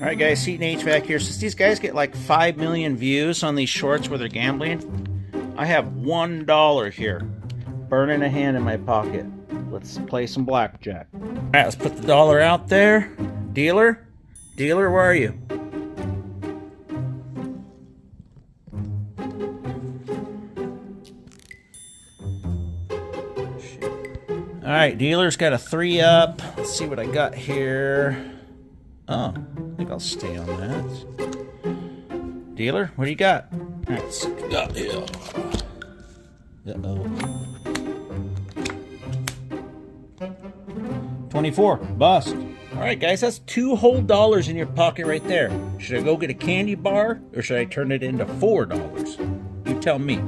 Alright guys, Seton HVAC here. Since these guys get like 5 million views on these shorts where they're gambling, I have $1 here. Burning a hand in my pocket. Let's play some blackjack. Alright, let's put the dollar out there. Dealer? Dealer, where are you? Alright, dealer's got a 3 up. Let's see what I got here. Oh, I think I'll stay on that. Dealer, what do you got? Alright, let's see what we got here. Uh-oh. 24, bust. Alright guys, that's 2 whole dollars in your pocket right there. Should I go get a candy bar or should I turn it into $4? You tell me.